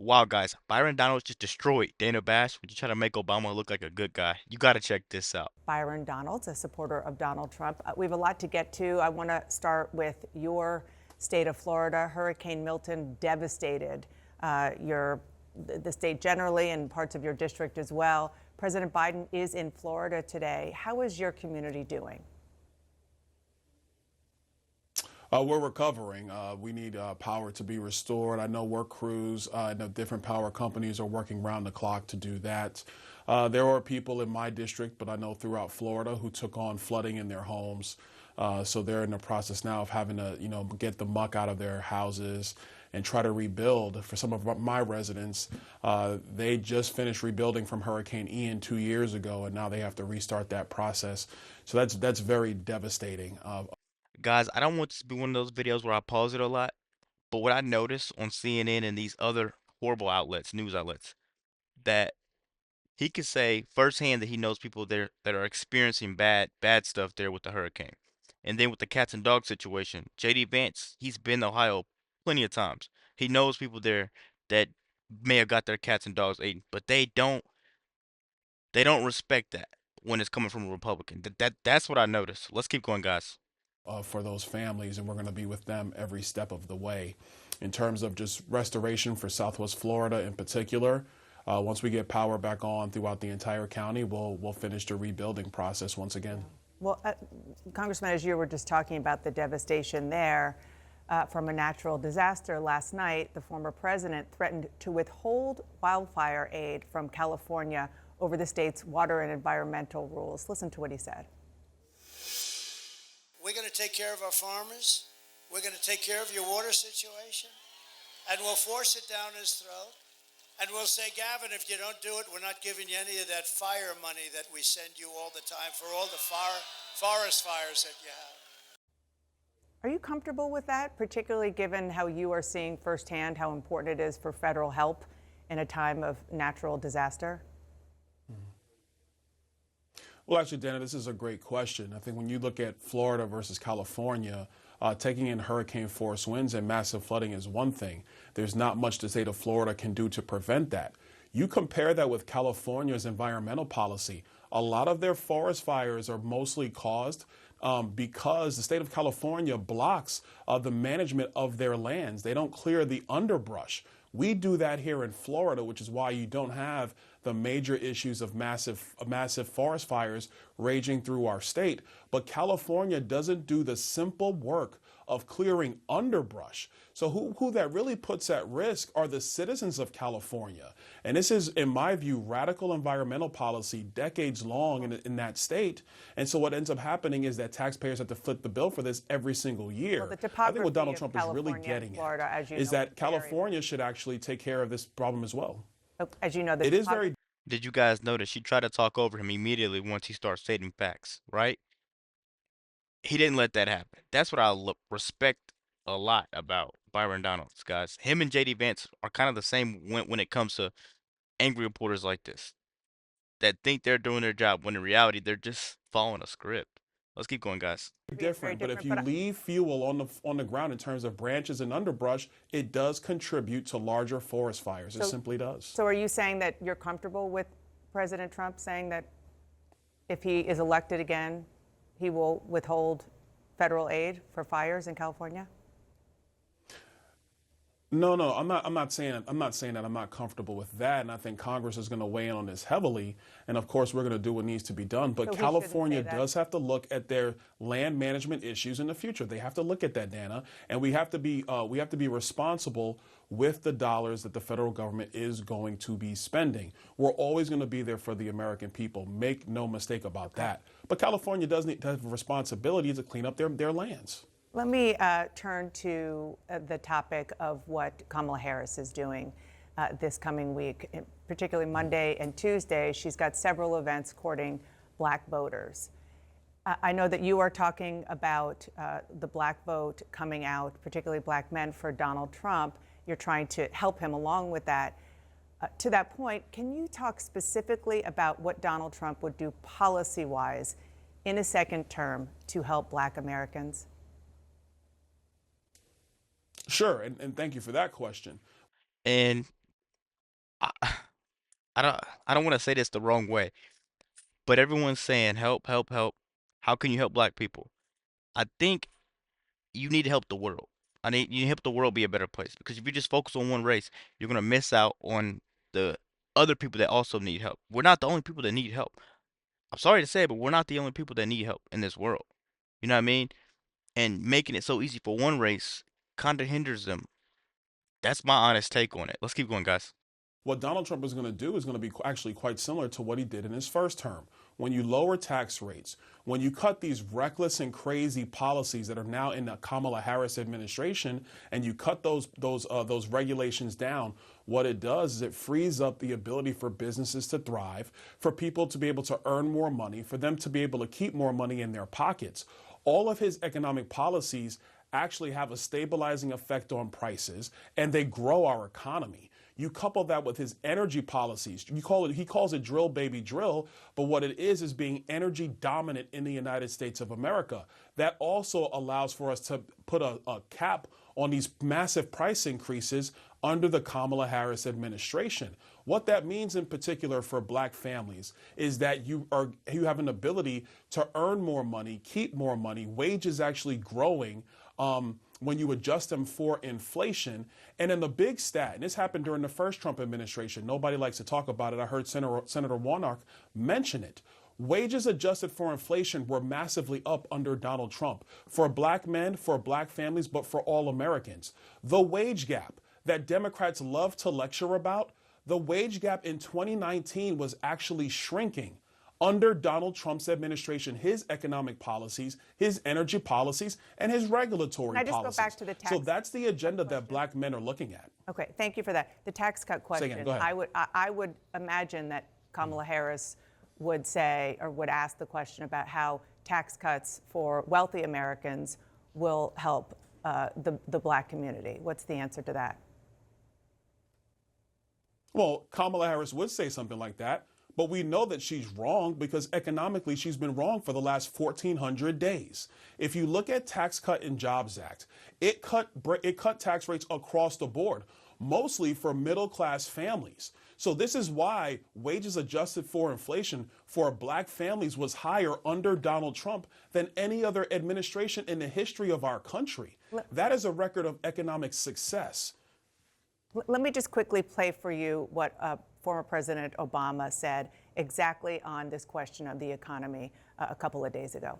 Wow, guys, Byron Donalds just destroyed Dana Bash when you try to make Obama look like a good guy. You got to check this out. Byron Donalds, a supporter of Donald Trump. We have a lot to get to. I want to start with your state of Florida. Hurricane Milton devastated the state generally and parts of your district as well. President Biden is in Florida today. How is your community doing? We're recovering. We need power to be restored. I know work crews and the different power companies are working round the clock to do that. There are people in my district, but I know throughout Florida, who took on flooding in their homes. So they're in the process now of having to, get the muck out of their houses and try to rebuild. For some of my residents, they just finished rebuilding from Hurricane Ian 2 years ago, and now they have to restart that process. So that's very devastating. Guys, I don't want this to be one of those videos where I pause it a lot, but what I noticed on CNN and these other horrible outlets, news outlets, that he could say firsthand that he knows people there that are experiencing bad stuff there with the hurricane. And then with the cats and dogs situation, JD Vance, he's been to Ohio plenty of times. He knows people there that may have got their cats and dogs eaten, but they don't respect that when it's coming from a Republican. That's what I noticed. Let's keep going, guys. For those families, and we're going to be with them every step of the way. In terms of just restoration for Southwest Florida in particular, once we get power back on throughout the entire county, we'll finish the rebuilding process once again. Well, Congressman, as you were just talking about the devastation there from a natural disaster last night, the former president threatened to withhold wildfire aid from California over the state's water and environmental rules. Listen to what he said. We're going to take care of our farmers. We're going to take care of your water situation. And we'll force it down his throat. And we'll say, Gavin, if you don't do it, we're not giving you any of that fire money that we send you all the time for all the forest fires that you have. Are you comfortable with that, particularly given how you are seeing firsthand how important it is for federal help in a time of natural disaster? Well, actually, Dana, this is a great question. I think when you look at Florida versus California, taking in hurricane force winds and massive flooding is one thing. There's not much the state of Florida can do to prevent that. You compare that with California's environmental policy. A lot of their forest fires are mostly caused because the state of California blocks the management of their lands. They don't clear the underbrush. We do that here in Florida, which is why you don't have the major issues of massive forest fires raging through our state. But California doesn't do the simple work of clearing underbrush. So who that really puts at risk are the citizens of California. And this is, in my view, radical environmental policy, decades long in that state. And so what ends up happening is that taxpayers have to foot the bill for this every single year. Well, I think what Donald Trump is really getting Florida, at is that California should actually take care of this problem as well. As you know, It is very. Did you guys notice she tried to talk over him immediately once he starts stating facts, right? He didn't let that happen. That's what I respect a lot about Byron Donalds, guys. Him and JD Vance are kind of the same when it comes to angry reporters like this that think they're doing their job when in reality they're just following a script. Let's keep going, guys. Different, but if you leave fuel on the ground in terms of branches and underbrush, it does contribute to larger forest fires. It simply does. So are you saying that you're comfortable with President Trump saying that if he is elected again, he will withhold federal aid for fires in California? No, I'm not saying that. I'm not comfortable with that, and I think Congress is going to weigh in on this heavily. And of course, we're going to do what needs to be done. But So California does have to look at their land management issues in the future. They have to look at that, Dana, and we have to be responsible with the dollars that the federal government is going to be spending. We're always going to be there for the American people. Make no mistake about that. But California does need to have a responsibility to clean up their lands. Let me turn to the topic of what Kamala Harris is doing this coming week, particularly Monday and Tuesday. She's got several events courting black voters. I know that you are talking about the black vote coming out, particularly black men, for Donald Trump. You're trying to help him along with that. To that point, can you talk specifically about what Donald Trump would do policy-wise in a second term to help black Americans? Sure, and thank you for that question. And I, I don't want to say this the wrong way, but everyone's saying help, help, help. How can you help black people? I think you need to help the world. I need you to help the world be a better place because if you just focus on one race, you're gonna miss out on the other people that also need help. We're not the only people that need help. I'm sorry to say, but we're not the only people that need help in this world. You know what I mean? And making it so easy for one race kind of hinders them. That's my honest take on it. Let's keep going, guys. What Donald Trump is going to do is going to be actually quite similar to what he did in his first term. When you lower tax rates, when you cut these reckless and crazy policies that are now in the Kamala Harris administration, and you cut those regulations down, what it does is it frees up the ability for businesses to thrive, for people to be able to earn more money, for them to be able to keep more money in their pockets. All of his economic policies actually have a stabilizing effect on prices, and they grow our economy. You couple that with his energy policies. He calls it drill, baby, drill. But what it is being energy dominant in the United States of America. That also allows for us to put a cap on these massive price increases under the Kamala Harris administration. What that means in particular for black families is that you have an ability to earn more money, keep more money, wages actually growing, when you adjust them for inflation. And then the big stat, and this happened during the first Trump administration, nobody likes to talk about it. I heard Senator Warnock mention it. Wages adjusted for inflation were massively up under Donald Trump for black men, for black families, but for all Americans. The wage gap that Democrats love to lecture about, the wage gap in 2019 was actually shrinking under Donald Trump's administration, his economic policies, his energy policies, and his regulatory Can I just policies. go back to the tax So that's the agenda that black men are looking at. Okay, thank you for that. The tax cut question. Again, go ahead. I would imagine that Kamala Harris would say or would ask the question about how tax cuts for wealthy Americans will help the black community. What's the answer to that? Well, Kamala Harris would say something like that. But we know that she's wrong because economically she's been wrong for the last 1,400 days. If you look at Tax Cut and Jobs Act, it cut tax rates across the board, mostly for middle class families. So this is why wages adjusted for inflation for black families was higher under Donald Trump than any other administration in the history of our country. That is a record of economic success. Let me just quickly play for you what former President Obama said exactly on this question of the economy a couple of days ago.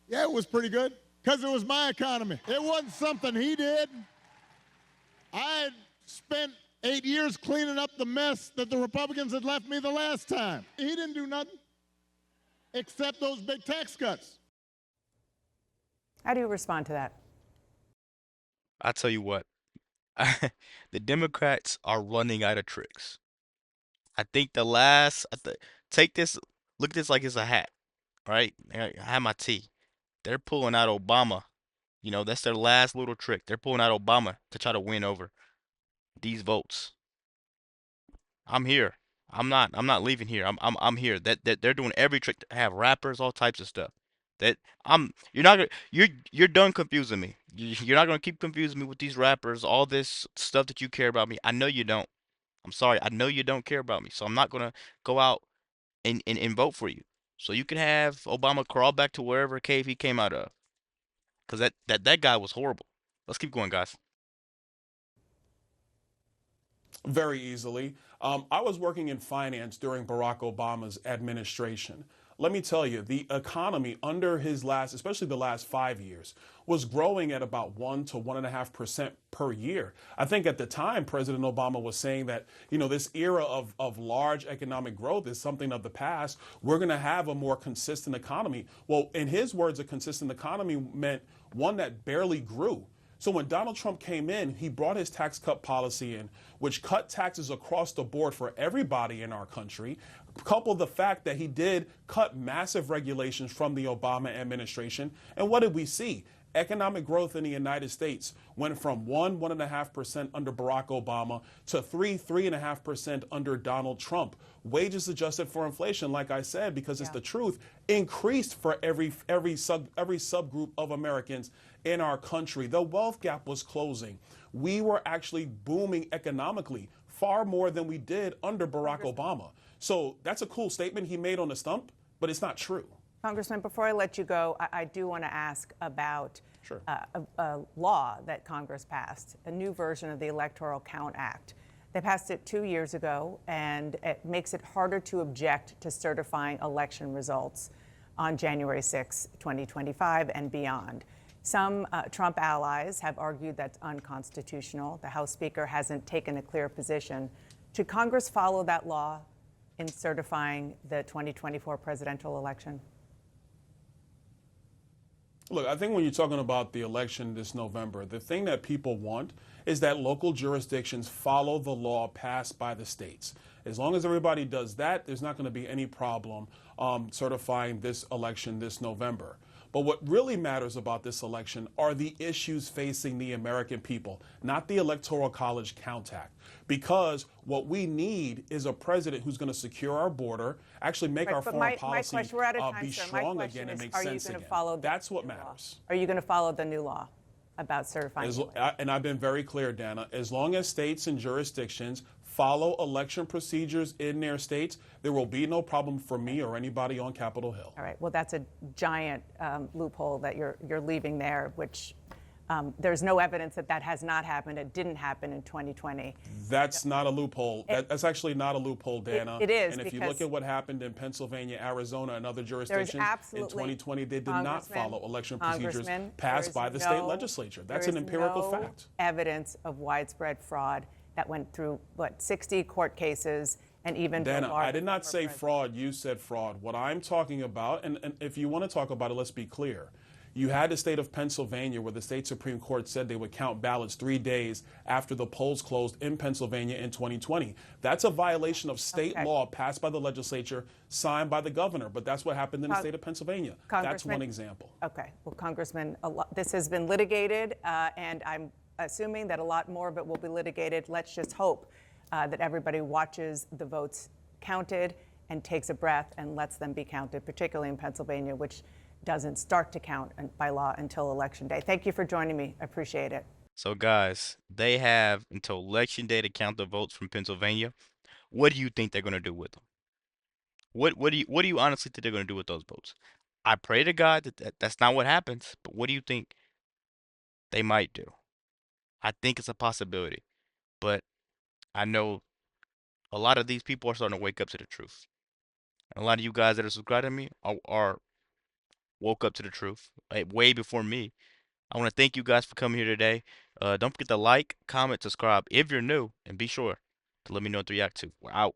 Yeah, it was pretty good because it was my economy. It wasn't something he did. I had spent 8 years cleaning up the mess that the Republicans had left me the last time. He didn't do nothing except those big tax cuts. How do you respond to that? I tell you what, the Democrats are running out of tricks. I think take this, look at this like it's a hat, right? I have my tea. They're pulling out Obama. You know, that's their last little trick. They're pulling out Obama to try to win over these votes. I'm here. I'm not leaving here. I'm here. That they're doing every trick to have rappers, all types of stuff. That you're not gonna you're done confusing me. You're not gonna keep confusing me with these rappers, all this stuff that you care about me. I know you don't. I'm sorry. I know you don't care about me. So I'm not gonna go out and vote for you. So you can have Obama crawl back to wherever cave he came out of. Cause that guy was horrible. Let's keep going, guys. Very easily. I was working in finance during Barack Obama's administration. Let me tell you, the economy under his especially the last 5 years, was growing at about 1 to 1.5% per year. I think at the time, President Obama was saying that, this era of large economic growth is something of the past. We're going to have a more consistent economy. Well, in his words, a consistent economy meant one that barely grew. So when Donald Trump came in, he brought his tax cut policy in, which cut taxes across the board for everybody in our country. Coupled the fact that he did cut massive regulations from the Obama administration. And what did we see? Economic growth in the United States went from 1.5% under Barack Obama to 3.5% under Donald Trump. Wages adjusted for inflation, like I said, because it's the truth, increased for every subgroup of Americans in our country. The wealth gap was closing. We were actually booming economically far more than we did under Barack Obama. So that's a cool statement he made on the stump, but it's not true. Congressman, before I let you go, I do want to ask about a law that Congress passed, a new version of the Electoral Count Act. They passed it 2 years ago, and it makes it harder to object to certifying election results on January 6, 2025 and beyond. Some Trump allies have argued that's unconstitutional. The House Speaker hasn't taken a clear position. Should Congress follow that law in certifying the 2024 presidential election? Look, I think when you're talking about the election this November, the thing that people want is that local jurisdictions follow the law passed by the states. As long as everybody does that, there's not going to be any problem certifying this election this November. But what really matters about this election are the issues facing the American people, not the Electoral College Count Act. Because what we need is a president who's going to secure our border, actually make our foreign policy be strong again and make sense again. That's what matters. Are you going to follow the new law about certifying? And I've been very clear, Dana, as long as states and jurisdictions follow election procedures in their states, there will be no problem for me or anybody on Capitol Hill. All right. Well, that's a giant loophole that you're leaving there, which there's no evidence that has not happened. It didn't happen in 2020. That's not a loophole. That's actually not a loophole, Dana. It is. And if you look at what happened in Pennsylvania, Arizona, and other jurisdictions in 2020, they did not follow election procedures passed by the state legislature. That's an empirical fact. Evidence of widespread fraud that went through, 60 court cases and even Dana, I did not say fraud. You said fraud. What I'm talking about, and if you want to talk about it, let's be clear. You had the state of Pennsylvania where the state Supreme Court said they would count ballots 3 days after the polls closed in Pennsylvania in 2020. That's a violation of state law passed by the legislature, signed by the governor. But that's what happened in the state of Pennsylvania. That's one example. Okay. Well, Congressman, this has been litigated, and I'm assuming that a lot more of it will be litigated. Let's just hope that everybody watches the votes counted and takes a breath and lets them be counted, particularly in Pennsylvania, which doesn't start to count by law until Election Day. Thank you for joining me. I appreciate it. So, guys, they have until Election Day to count the votes from Pennsylvania. What do you think they're going to do with them? What do you honestly think they're going to do with those votes? I pray to God that's not what happens, but what do you think they might do? I think it's a possibility, but I know a lot of these people are starting to wake up to the truth. And a lot of you guys that are subscribed to me are woke up to the truth way before me. I want to thank you guys for coming here today. Don't forget to like, comment, subscribe if you're new, and be sure to let me know what to react to. We're out.